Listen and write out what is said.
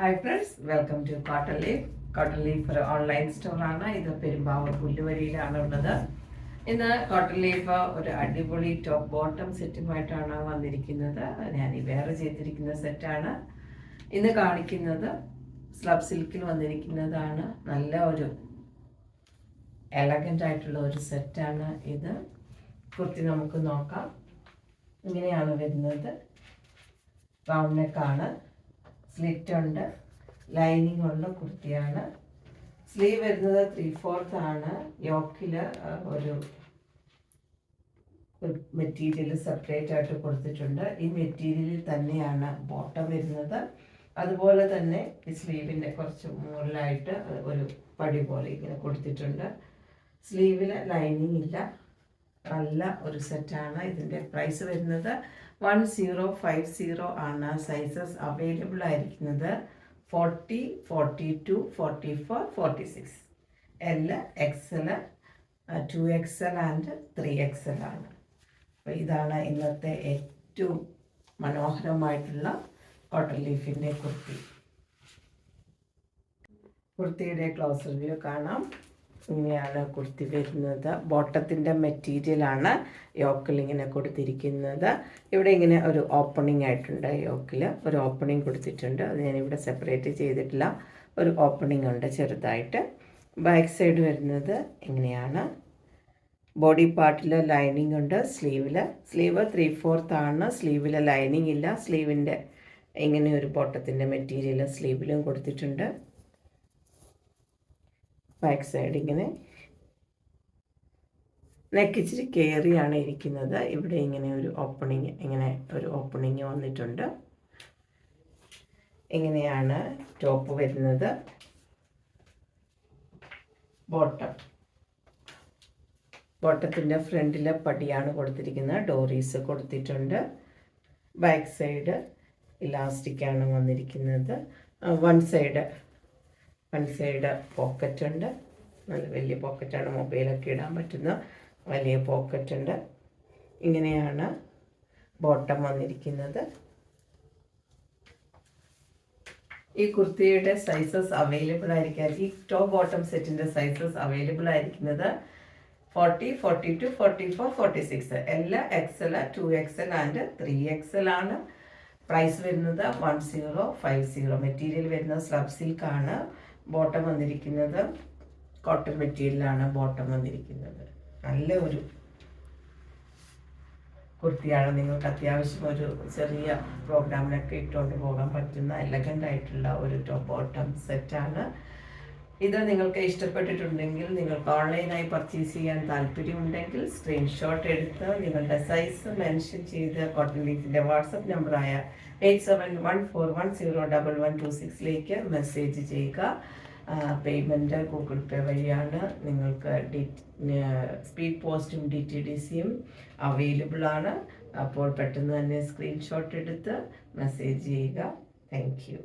Hi friends, welcome to cotton leaf. Cotton leaf ഒരു online സ്റ്റോറാണ്. ഇത് പെരുമ്പാവൂർ പുല്ലുവരിയിലാണ് ഉള്ളത്. ഇന്ന് കോട്ടൺ ലീഫ് ഒരു അടിപൊളി ടോപ്പ് ബോട്ടം സെറ്റുമായിട്ടാണ് വന്നിരിക്കുന്നത്. ഞാൻ ഈ വേറെ ചെയ്തിരിക്കുന്ന സെറ്റാണ്. ഇന്ന് കാണിക്കുന്നത് സ്ലബ് സിൽക്കിൽ വന്നിരിക്കുന്നതാണ്. നല്ല ഒരു എലഗൻ്റ് ആയിട്ടുള്ള ഒരു സെറ്റാണ് ഇത്. കുർത്തി നമുക്ക് നോക്കാം. ഇങ്ങനെയാണ് വരുന്നത്. റൗണ്ട് നെക്കാണ്, സ്ലിറ്റ് ഉണ്ട്, ലൈനിങ് ഉള്ള കുർത്തിയാണ്. സ്ലീവ് വരുന്നത് 3/4 ആണ്. യോക്കിൽ ഒരു മെറ്റീരിയൽ സെപ്പറേറ്റ് ആയിട്ട് കൊടുത്തിട്ടുണ്ട്. ഈ മെറ്റീരിയലിൽ തന്നെയാണ് ബോട്ടം വരുന്നത്. അതുപോലെ തന്നെ ഈ സ്ലീവിൻ്റെ കുറച്ച് മുകളിലായിട്ട് ഒരു പടി പോലെ ഇങ്ങനെ കൊടുത്തിട്ടുണ്ട്. സ്ലീവിൽ ലൈനിങ് ഇല്ല. നല്ല ഒരു സെറ്റാണ്. ഇതിൻ്റെ പ്രൈസ് വരുന്നത് 1050 ആണ്. സൈസസ് അവൈലബിൾ ആയിരിക്കുന്നത് 40, 42, 44, 46, L, XL, 2XL and 3XL ആണ്. അപ്പോൾ ഇതാണ് ഇന്നത്തെ ഏറ്റവും മനോഹരമായിട്ടുള്ള കോട്ടൺ ലീഫിൻ്റെ കുർത്തി. കുർത്തിയുടെ ക്ലോസ് റിവ്യൂ കാണാം. ഇങ്ങനെയാണ് കുർത്തി വരുന്നത്. ബോട്ടത്തിൻ്റെ മെറ്റീരിയലാണ് യോക്കിൽ ഇങ്ങനെ കൊടുത്തിരിക്കുന്നത്. ഇവിടെ ഇങ്ങനെ ഒരു ഓപ്പണിംഗ് ആയിട്ടുണ്ട്. യോക്കിൽ ഒരു ഓപ്പണിംഗ് കൊടുത്തിട്ടുണ്ട്. അത് ഞാനിവിടെ സെപ്പറേറ്റ് ചെയ്തിട്ടില്ല. ഒരു ഓപ്പണിംഗ് ഉണ്ട് ചെറുതായിട്ട്. ബാക്ക് സൈഡ് വരുന്നത് ഇങ്ങനെയാണ്. ബോഡി പാർട്ടിൽ ലൈനിങ് ഉണ്ട്. സ്ലീവ് 3/4 ആണ്. സ്ലീവിൽ ലൈനിങ് ഇല്ല. സ്ലീവിൻ്റെ ഇങ്ങനെ ഒരു ബോട്ടത്തിൻ്റെ മെറ്റീരിയൽ സ്ലീവിലും കൊടുത്തിട്ടുണ്ട്. ബാക്ക് സൈഡ് ഇങ്ങനെ നെക്ക് ഇച്ചിരി കയറിയാണ് ഇരിക്കുന്നത്. ഇവിടെ ഇങ്ങനെ ഒരു ഓപ്പണിങ് വന്നിട്ടുണ്ട്. ഇങ്ങനെയാണ് ടോപ്പ് വരുന്നത്. ബോട്ടത്തിൻ്റെ ഫ്രണ്ടിലെ പടിയാണ് കൊടുത്തിരിക്കുന്നത്. ഡോറീസ് കൊടുത്തിട്ടുണ്ട്. ബാക്ക് സൈഡ് ഇലാസ്റ്റിക്കാണ് വന്നിരിക്കുന്നത്. വൺ സൈഡ് പോക്കറ്റ് ഉണ്ട്. നല്ല വലിയ പോക്കറ്റാണ്. മൊബൈലൊക്കെ ഇടാൻ പറ്റുന്ന വലിയ പോക്കറ്റ് ഉണ്ട്. ഇങ്ങനെയാണ് ബോട്ടം വന്നിരിക്കുന്നത്. ഈ കുർത്തിയുടെ സൈസസ് അവൈലബിൾ ആയിരിക്കും. ഈ ടോപ്പ് ബോട്ടം സെറ്റിൻ്റെ സൈസസ് അവൈലബിൾ ആയിരിക്കുന്നത് 40, 42, 44, 46, L, XL, 2XL and 3XL ആണ്. പ്രൈസ് വരുന്നത് 1050. മെറ്റീരിയൽ വരുന്നത് സ്ലബ് സിൽക്കാണ്. ബോട്ടം വന്നിരിക്കുന്നത് കോട്ടൺ മെറ്റീരിയലാണ്. ബോട്ടം വന്നിരിക്കുന്നത് നല്ല ഒരു കുർത്തിയാണ്. നിങ്ങൾക്ക് അത്യാവശ്യം ഒരു ചെറിയ പ്രോഗ്രാമിനൊക്കെ ഇട്ടുകൊണ്ട് പോകാൻ പറ്റുന്ന എലഗൻ്റ് ആയിട്ടുള്ള ഒരു ടോപ്പ് ബോട്ടം സെറ്റാണ്. ഇത് നിങ്ങൾക്ക് ഇഷ്ടപ്പെട്ടിട്ടുണ്ടെങ്കിൽ, നിങ്ങൾക്ക് ഓൺലൈനായി പർച്ചേസ് ചെയ്യാൻ താല്പര്യമുണ്ടെങ്കിൽ സ്ക്രീൻഷോട്ട് എടുത്ത് നിങ്ങളുടെ സൈസ് മെൻഷൻ ചെയ്ത് കോട്ടൺ ലീഫിൻ്റെ വാട്സപ്പ് നമ്പറായ 8714101126 മെസ്സേജ് ചെയ്യുക. പേയ്മെൻറ്റ് ഗൂഗിൾ പേ വഴിയാണ്. നിങ്ങൾക്ക് സ്പീഡ് പോസ്റ്റും DTDCയും അവൈലബിൾ ആണ്. അപ്പോൾ പെട്ടെന്ന് തന്നെ സ്ക്രീൻഷോട്ട് എടുത്ത് മെസ്സേജ് ചെയ്യുക. Thank you.